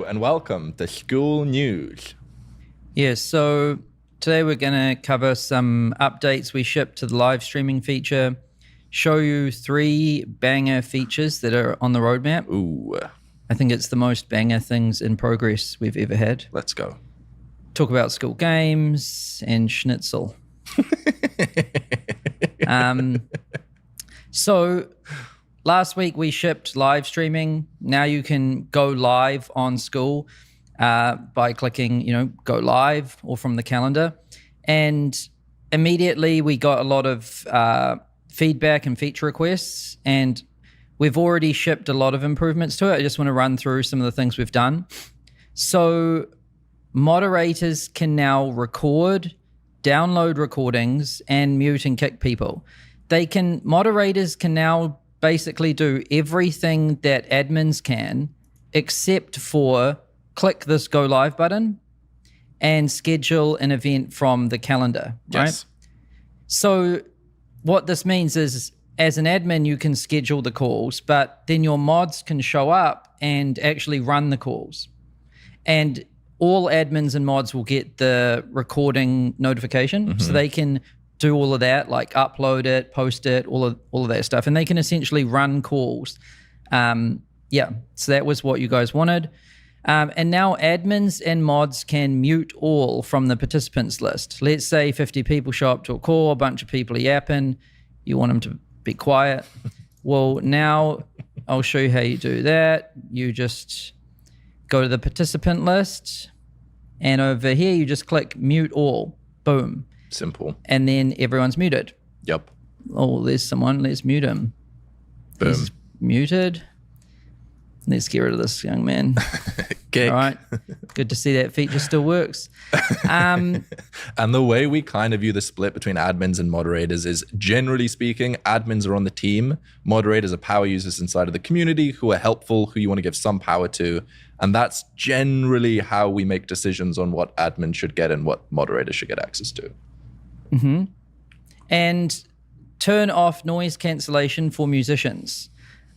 and welcome to Skool News. Yeah, so today we're going to cover some updates we shipped to the live streaming feature, show you 3 banger features that are on the roadmap. Ooh. I think it's the most banger things in progress we've ever had. Let's go. Talk about Skool Games and Schnitzel. So last week we shipped live streaming. Now you can go live on Skool by clicking, go live or from the calendar. And immediately we got a lot of feedback and feature requests, and we've already shipped a lot of improvements to it. I just want to run through some of the things we've done. So moderators can now record, download recordings, and mute and kick people. Moderators can now basically do everything that admins can, except for click this go live button and schedule an event from the calendar, right? Yes. So what this means is, as an admin, you can schedule the calls, but then your mods can show up and actually run the calls. And all admins and mods will get the recording notification, so they can do all of that, like upload it, post it, all of that stuff, and they can essentially run calls. So that was what you guys wanted. And now admins and mods can mute all from the participants list. Let's say 50 people show up to a call, a bunch of people are yapping, you want them to be quiet. Well, now I'll show you how you do that. You just go to the participant list, and over here you just click mute all. Boom. Simple. And then everyone's muted. Yep. Oh, there's someone. Let's mute him. Boom. He's muted. Let's get rid of this young man. Kick. All right. Good to see that feature still works. And the way we kind of view the split between admins and moderators is, generally speaking, admins are on the team. Moderators are power users inside of the community who are helpful, who you want to give some power to. And that's generally how we make decisions on what admins should get and what moderators should get access to. And turn off noise cancellation for musicians.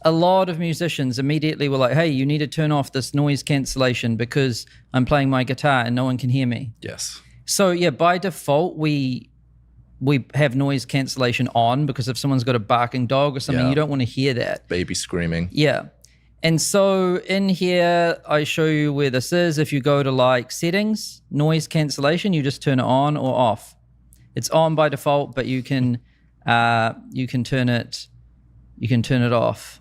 A lot of musicians immediately were like, hey, you need to turn off this noise cancellation because I'm playing my guitar and no one can hear me. Yes. So yeah, by default, we have noise cancellation on, because if someone's got a barking dog or something, you don't want to hear that. Baby screaming. Yeah. And so in here, I show you where this is. If you go to like settings, noise cancellation, you just turn it on or off. It's on by default, but you can turn it off.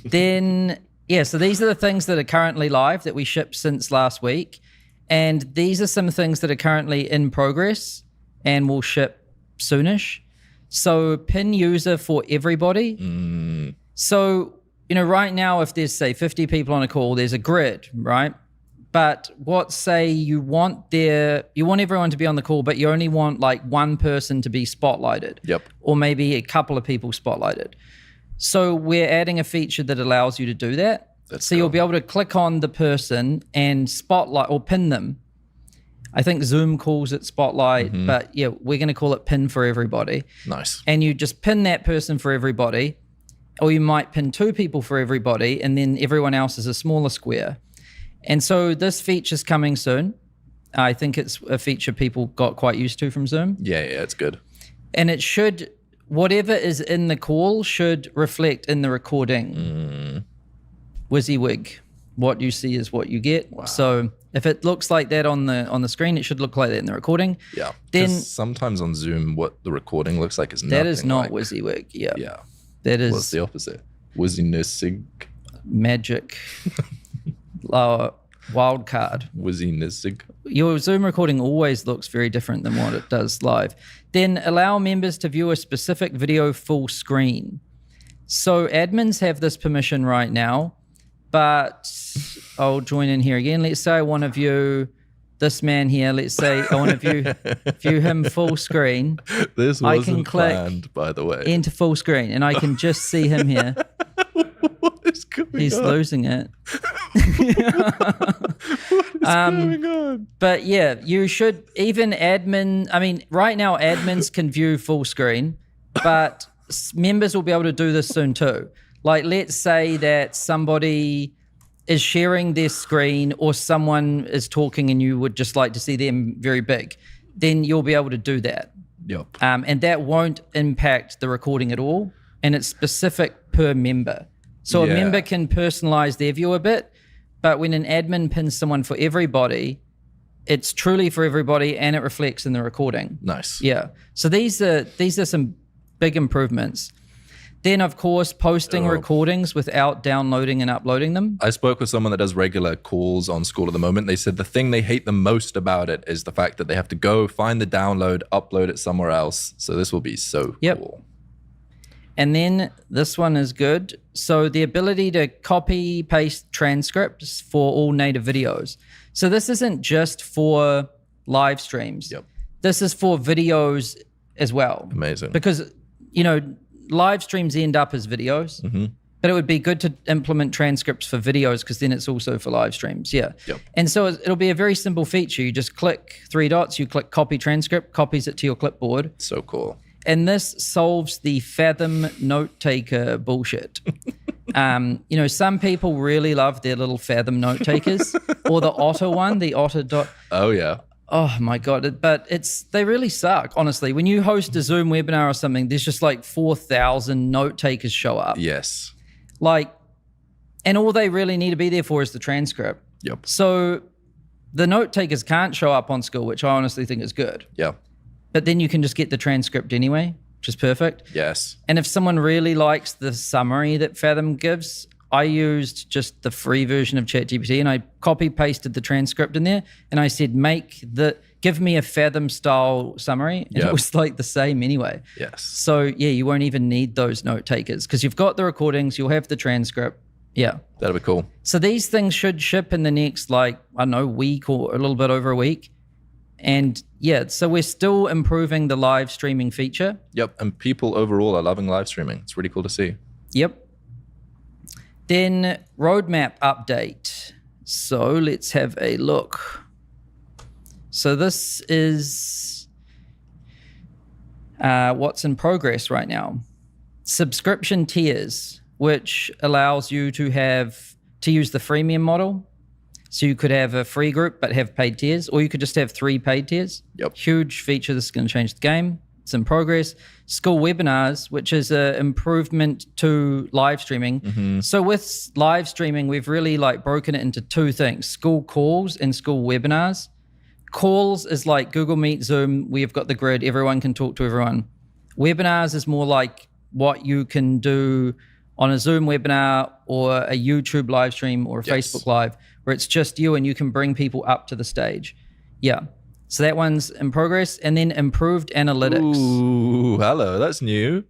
Then, so these are the things that are currently live that we shipped since last week. And these are some things that are currently in progress and will ship soonish. So pin user for everybody. So, right now, if there's, say, 50 people on a call, there's a grid, right? But say you want everyone to be on the call, but you only want like one person to be spotlighted. Yep. Or maybe a couple of people spotlighted. So we're adding a feature that allows you to do that. So you'll be able to click on the person and spotlight or pin them. I think Zoom calls it spotlight, but yeah, we're going to call it pin for everybody. Nice. And you just pin that person for everybody, or you might pin 2 people for everybody, and then everyone else is a smaller square. And so this feature's coming soon. I think it's a feature people got quite used to from Zoom. Yeah, it's good. And it should, whatever is in the call should reflect in the recording. WYSIWYG. What you see is what you get. Wow. So if it looks like that on the screen, it should look like that in the recording. Yeah. Then sometimes on Zoom, what the recording looks like is nothing. That is not WYSIWYG. Yeah. Yeah. That is. What's the opposite? WYSINISIG. Magic. Wild card. WYSINISIG. Your Zoom recording always looks very different than what it does live. Then allow members to view a specific video full screen. So admins have this permission right now, but I'll join in here again. Let's say I want to view this man here. Let's say I want to view him full screen. This wasn't planned, by the way. Enter full screen, and I can just see him here. What is going on? He's losing it. What is going on? But yeah, you should, even right now admins can view full screen, but members will be able to do this soon too. Like, let's say that somebody is sharing their screen, or someone is talking and you would just like to see them very big, then you'll be able to do that. Yep. And that won't impact the recording at all. And it's specific per member. So a member can personalize their view a bit, but when an admin pins someone for everybody, it's truly for everybody and it reflects in the recording. Nice. Yeah. So these are some big improvements. Then, of course, posting recordings without downloading and uploading them. I spoke with someone that does regular calls on Skool at the moment. They said the thing they hate the most about it is the fact that they have to go find the download, upload it somewhere else. So this will be so cool. And then this one is good. So the ability to copy, paste transcripts for all native videos. So this isn't just for live streams. Yep. This is for videos as well. Amazing. Because, live streams end up as videos, but it would be good to implement transcripts for videos because then it's also for live streams. Yeah. Yep. And so it'll be a very simple feature. You just click 3 dots, you click copy transcript, copies it to your clipboard. So cool. And this solves the Fathom note taker bullshit. Some people really love their little Fathom note takers or the Otter one, the Otter dot. Oh, yeah. Oh my God. But they really suck, honestly. When you host a Zoom webinar or something, there's just like 4,000 note takers show up. Yes. And all they really need to be there for is the transcript. Yep. So the note takers can't show up on Skool, which I honestly think is good. Yeah. But then you can just get the transcript anyway, which is perfect. Yes. And if someone really likes the summary that Fathom gives, I used just the free version of ChatGPT and I copy pasted the transcript in there and I said, give me a Fathom style summary. And it was like the same anyway. Yes. So you won't even need those note takers because you've got the recordings, you'll have the transcript. Yeah. That'll be cool. So these things should ship in the next week or a little bit over a week. And so we're still improving the live streaming feature. Yep. And people overall are loving live streaming. It's really cool to see. Yep. Then roadmap update. So let's have a look. So this is what's in progress right now. Subscription tiers, which allows you to use the freemium model. So you could have a free group but have paid tiers, or you could just have 3 paid tiers. Yep. Huge feature. This is going to change the game. It's in progress. Skool webinars, which is an improvement to live streaming. So with live streaming, we've really broken it into 2 things: Skool calls and Skool webinars. Calls is like Google Meet, Zoom. We've got the grid. Everyone can talk to everyone. Webinars is more like what you can do on a Zoom webinar or a YouTube live stream or a Facebook Live, where it's just you and you can bring people up to the stage. Yeah. So that one's in progress. And then improved analytics. Ooh, hello. That's new.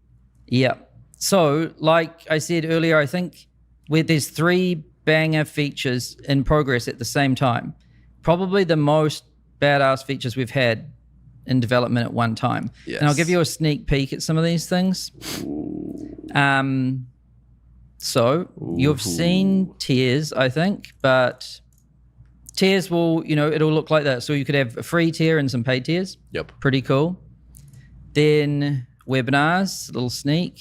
Yeah. So like I said earlier, I think there's 3 banger features in progress at the same time. Probably the most badass features we've had in development at one time. Yes. And I'll give you a sneak peek at some of these things. So you've seen tiers, I think, but tiers will, it'll look like that. So you could have a free tier and some paid tiers. Yep. Pretty cool. Then webinars, a little sneak.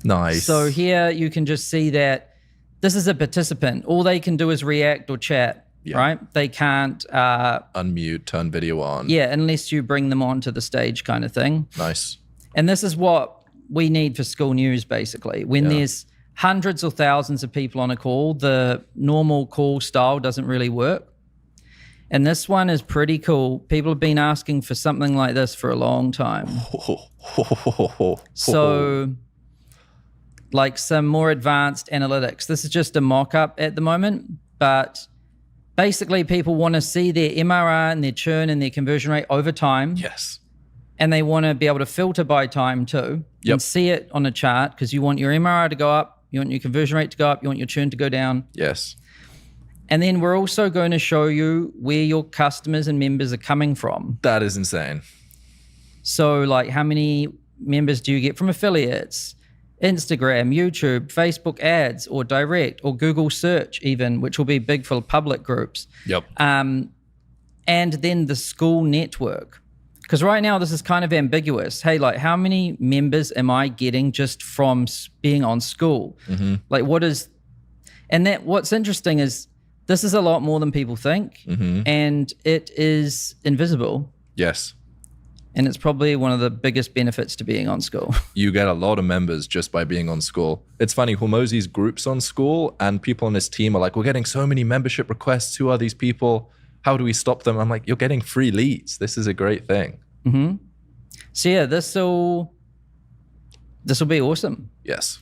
Nice. So here you can just see that this is a participant. All they can do is react or chat, right? They can't unmute, turn video on. Yeah, unless you bring them onto the stage kind of thing. Nice. And this is what we need for Skool News, basically. When there's hundreds or thousands of people on a call, the normal call style doesn't really work. And this one is pretty cool. People have been asking for something like this for a long time. So some more advanced analytics. This is just a mock-up at the moment, but basically people want to see their MRR and their churn and their conversion rate over time. Yes. And they want to be able to filter by time too and see it on a chart, because you want your MRR to go up, you want your conversion rate to go up, you want your churn to go down. Yes. And then we're also going to show you where your customers and members are coming from. That is insane. So how many members do you get from affiliates, Instagram, YouTube, Facebook ads, or direct, or Google search even, which will be big for public groups. Yep. And then the Skool network. Because right now this is kind of ambiguous. Hey, how many members am I getting just from being on Skool? What is... And that what's interesting is this is a lot more than people think, and it is invisible. Yes. And it's probably one of the biggest benefits to being on Skool. You get a lot of members just by being on Skool. It's funny, Hormozi's group's on Skool, and people on his team are like, we're getting so many membership requests. Who are these people? How do we stop them? I'm like, you're getting free leads. This is a great thing. So yeah, this will be awesome. Yes.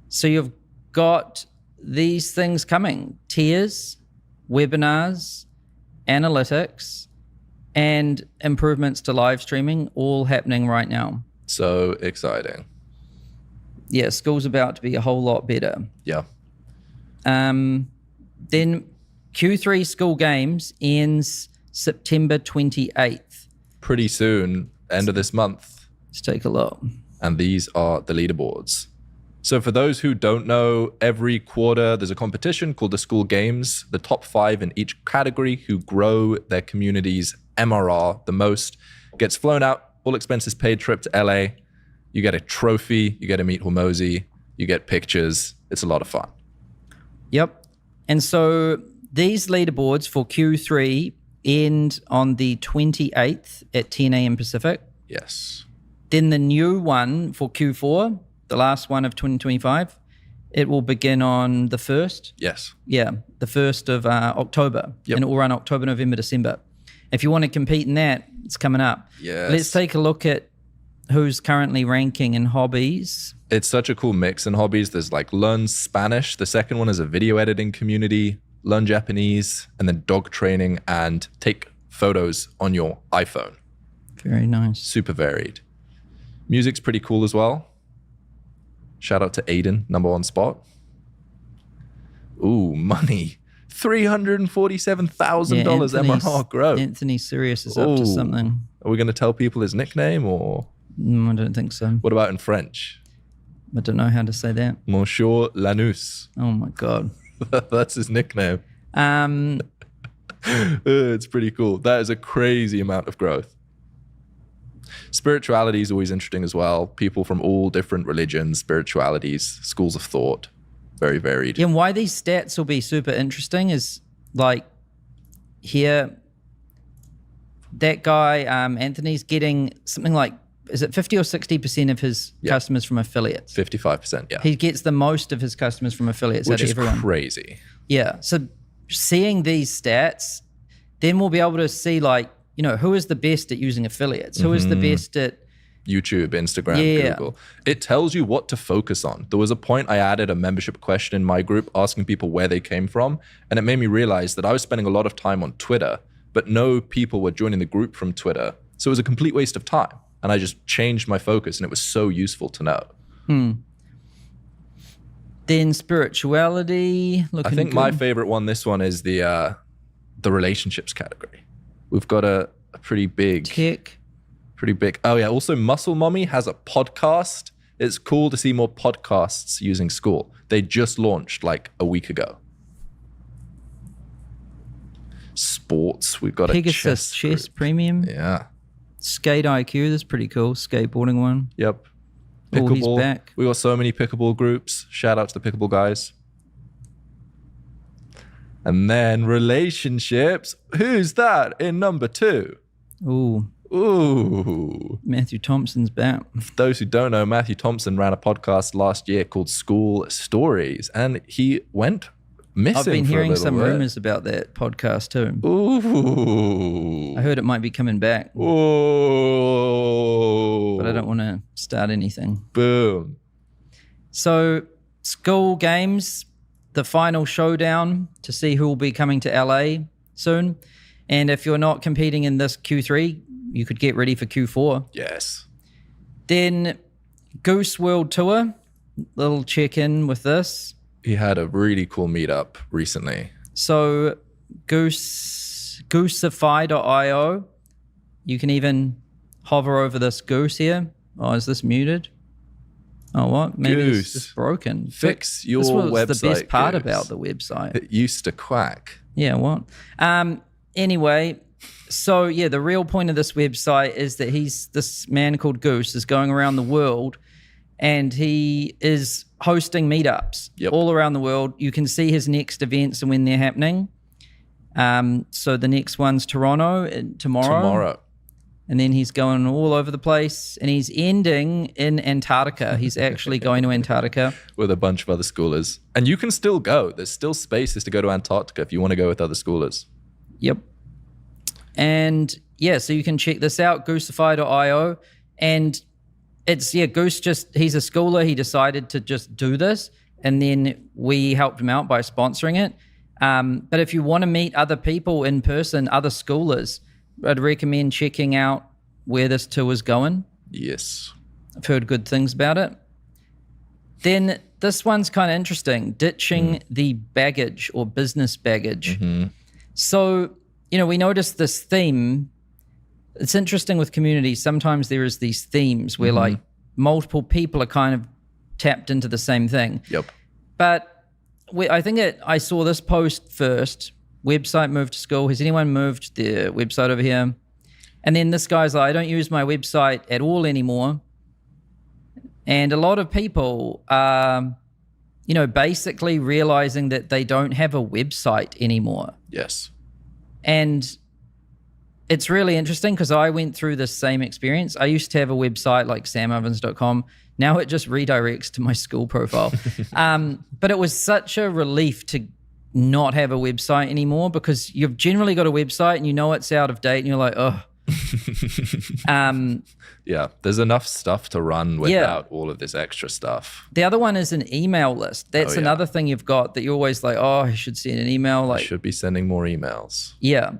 So you've got these things coming: tiers, webinars, analytics, and improvements to live streaming, all happening right now. So exciting. Yeah, Skool's about to be a whole lot better. Yeah. Then Q3 Skool Games ends September 28th. Pretty soon, end of this month. Let's take a look. And these are the leaderboards. So for those who don't know, every quarter there's a competition called the Skool Games. The top 5 in each category who grow their community's MRR the most gets flown out, all expenses paid trip to LA. You get a trophy, you get to meet Hormozi, you get pictures. It's a lot of fun. Yep. And so these leaderboards for Q3 end on the 28th at 10 a.m. Pacific. Yes. Then the new one for Q4, the last one of 2025, it will begin on the 1st. Yes. Yeah, the 1st of October. Yep. And it will run October, November, December. If you want to compete in that, it's coming up. Yes. Let's take a look at who's currently ranking in hobbies. It's such a cool mix in hobbies. There's like learn Spanish. The second one is a video editing community, learn Japanese, and then dog training and take photos on your iPhone. Very nice. Super varied. Music's pretty cool as well. Shout out to Aiden, #1 spot. Ooh, money. $347,000 MRR growth. Anthony Sirius is up to something. Are we going to tell people his nickname or? I don't think so. What about in French? I don't know how to say that. Monsieur Lanus. Oh my God. That's his nickname. It's pretty cool. That is a crazy amount of growth. Spirituality is always interesting as well. People from all different religions, spiritualities, schools of thought. Very varied. Yeah, and why these stats will be super interesting is like here, that guy, Anthony's getting something like, is it 50 or 60% of his customers from affiliates? 55%, yeah. He gets the most of his customers from affiliates Which out of is everyone. crazy. Yeah, so seeing these stats, then we'll be able to see like, you know, who is the best at using affiliates? Who is the best at YouTube, Instagram, Google. It tells you what to focus on. There was a point I added a membership question in my group asking people where they came from. And it made me realize that I was spending a lot of time on Twitter, but no people were joining the group from Twitter. So it was a complete waste of time. And I just changed my focus and it was so useful to know. Then spirituality. I think my favorite one, this one is the relationships category. We've got a pretty big... Tech. Pretty big. Oh yeah, also Muscle Mommy has a podcast. It's cool to see more podcasts using Skool. They just launched like a week ago. Sports, we've got Pegasus a Chess Premium. Yeah. Skate IQ, that's pretty cool. Skateboarding one. Yep. Oh, he's Pickleball. back. We got so many pickleball groups. Shout out to the pickleball guys. And then relationships. Who's that in #2? Ooh. Matthew Thompson's back. For those who don't know, Matthew Thompson ran a podcast last year called Skool Stories, and he went missing. I've been for hearing a little some bit. rumors about that podcast too. Ooh. I heard it might be coming back, Ooh. but I don't want to start anything. Boom. So, Skool Games, the final showdown to see who will be coming to LA soon. And if you're not competing in this Q3, you could get ready for Q4. Yes. Then Goose World Tour, little check-in with this. He had a really cool meetup recently. So Goosify.io, you can even hover over this goose here. Oh, is this muted? Oh, what? Maybe Goose. it's just broken. Fix your this was website, the best part Goose. about the website. It used to quack. Yeah, what? Anyway, so yeah, the real point of this website is that this man called Goose is going around the world and he is hosting meetups all around the world. You can see his next events and when they're happening. So the next one's Toronto tomorrow. And then he's going all over the place, and he's ending in Antarctica. He's actually going to Antarctica. With a bunch of other schoolers. And you can still go. There's still spaces to go to Antarctica if you want to go with other schoolers. Yep. And yeah, so you can check this out, goosify.io. And it's, Goose he's a schooler. He decided to just do this. And then we helped him out by sponsoring it. But if you want to meet other people in person, other schoolers, I'd recommend checking out where this tour is going. Yes. I've heard good things about it. Then this one's kind of interesting, ditching the baggage or business baggage. So, we noticed this theme. It's interesting with communities. Sometimes there is these themes where like multiple people are kind of tapped into the same thing. Yep. But I saw this post first. Website moved to school. Has anyone moved their website over here? And then this guy's like, I don't use my website at all anymore. And a lot of people are, basically realizing that they don't have a website anymore. Yes. And it's really interesting because I went through this same experience. I used to have a website like samovens.com. Now it just redirects to my school profile. But it was such a relief to not have a website anymore because you've generally got a website and you know it's out of date and you're like, oh. Yeah, there's enough stuff to run without all of this extra stuff. The other one is an email list. That's another thing you've got that you're always like, oh, I should send an email. I should be sending more emails. Yeah.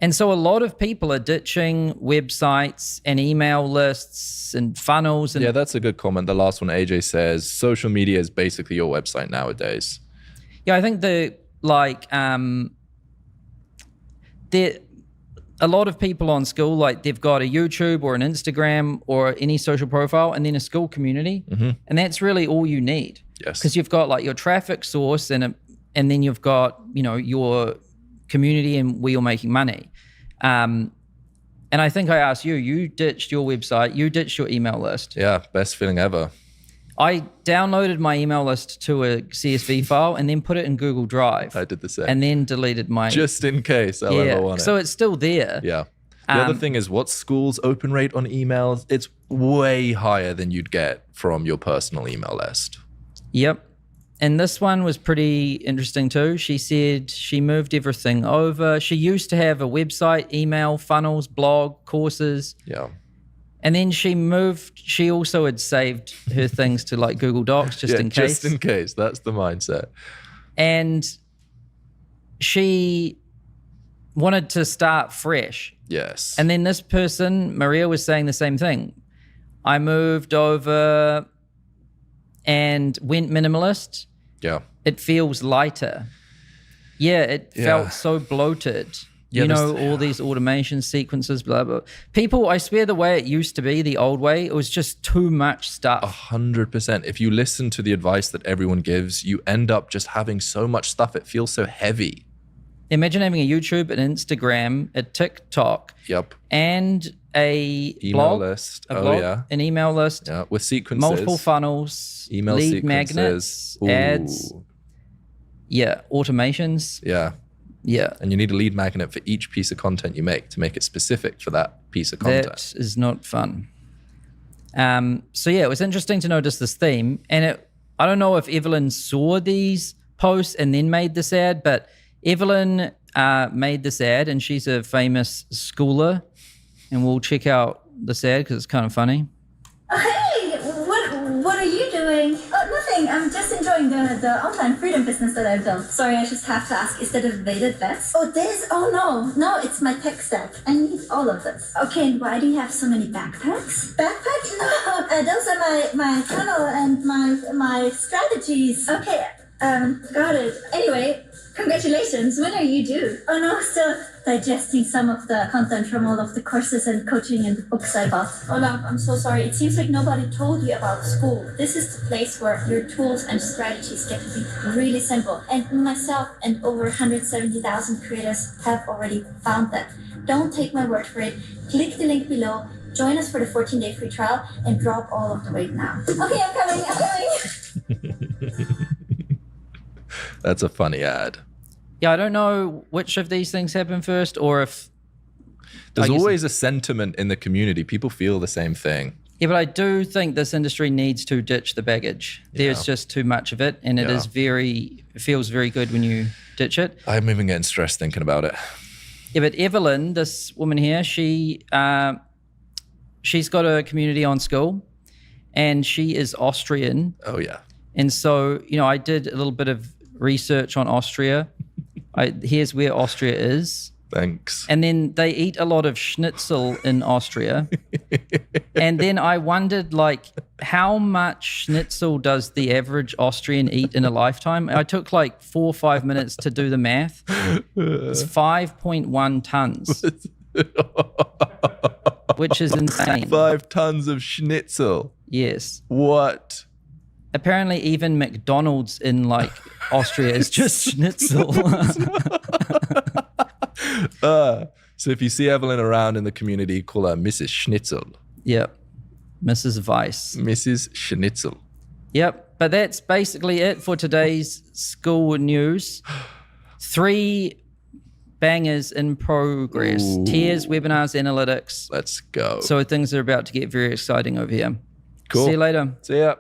And so a lot of people are ditching websites and email lists and funnels. And yeah, that's a good comment. The last one, AJ says, social media is basically your website nowadays. Yeah, I think a lot of people on Skool, like they've got a YouTube or an Instagram or any social profile and then a Skool community. And that's really all you need. Yes. Because you've got like your traffic source and then you've got, your community and where you're making money. And I think I asked you ditched your website, you ditched your email list. Yeah, best feeling ever. I downloaded my email list to a CSV file and then put it in Google Drive. I did the same. And then deleted my... Just in case I'll ever want it. So it's still there. Yeah. The other thing is, what's Skool's open rate on emails? It's way higher than you'd get from your personal email list. Yep. And this one was pretty interesting too. She said she moved everything over. She used to have a website, email, funnels, blog, courses. Yeah. And then she also had saved her things to like Google Docs just in case. Just in case. That's the mindset. And she wanted to start fresh. Yes. And then this person, Maria, was saying the same thing. I moved over and went minimalist. Yeah. It feels lighter. Yeah, it felt so bloated. Yeah, all these automation sequences, blah, blah. People, I swear the way it used to be, the old way, it was just too much stuff. 100%. If you listen to the advice that everyone gives, you end up just having so much stuff. It feels so heavy. Imagine having a YouTube, an Instagram, a TikTok. Yep. And a email blog, list. An email list. Yeah, with sequences. Multiple funnels. Email lead sequences. Magnets. Ooh. Ads. Yeah, automations. Yeah. Yeah. And you need a lead magnet for each piece of content you make to make it specific for that piece of content. That is not fun. So yeah, it was interesting to notice this theme. And I don't know if Evelyn saw these posts and then made this ad, but Evelyn made this ad and she's a famous schooler. And we'll check out this ad because it's kind of funny. Hey, what are you doing? Oh, nothing. I'm just enjoying the online freedom business that I've built. Sorry, I just have to ask, is that a weighted vest? Oh, this? Oh, no, it's my tech stack. I need all of this. Okay, and why do you have so many backpacks? Backpacks? No, those are my funnel and my strategies. Okay, got it. Anyway, congratulations. When are you due? Oh, no, still digesting some of the content from all of the courses and coaching and the books I bought. Olaf, I'm so sorry. It seems like nobody told you about Skool. This is the place where your tools and strategies get to be really simple. And myself and over 170,000 creators have already found that. Don't take my word for it. Click the link below, join us for the 14-day free trial, and drop all of the weight now. Okay, I'm coming. That's a funny ad. Yeah, I don't know which of these things happen first, or if There's always a sentiment in the community. People feel the same thing. Yeah, but I do think this industry needs to ditch the baggage. There's just too much of it, and it feels very good when you ditch it. I'm even getting stressed thinking about it. Yeah, but Evelyn, this woman here, she's got a community on Skool, and she is Austrian. Oh, yeah. And so, I did a little bit of research on Austria. Here's where Austria is. Thanks. And then they eat a lot of schnitzel in Austria. And then I wondered, how much schnitzel does the average Austrian eat in a lifetime? I took 4 or 5 minutes to do the math. It's 5.1 tons, which is insane. 5 tons of schnitzel. Yes. What? Apparently even McDonald's in Austria is just schnitzel. So if you see Evelyn around in the community, call her Mrs. Schnitzel. Yep. Mrs. Weiss. Mrs. Schnitzel. Yep. But that's basically it for today's Skool news. 3 bangers in progress. Ooh. Tiers, webinars, analytics. Let's go. So things are about to get very exciting over here. Cool. See you later. See ya.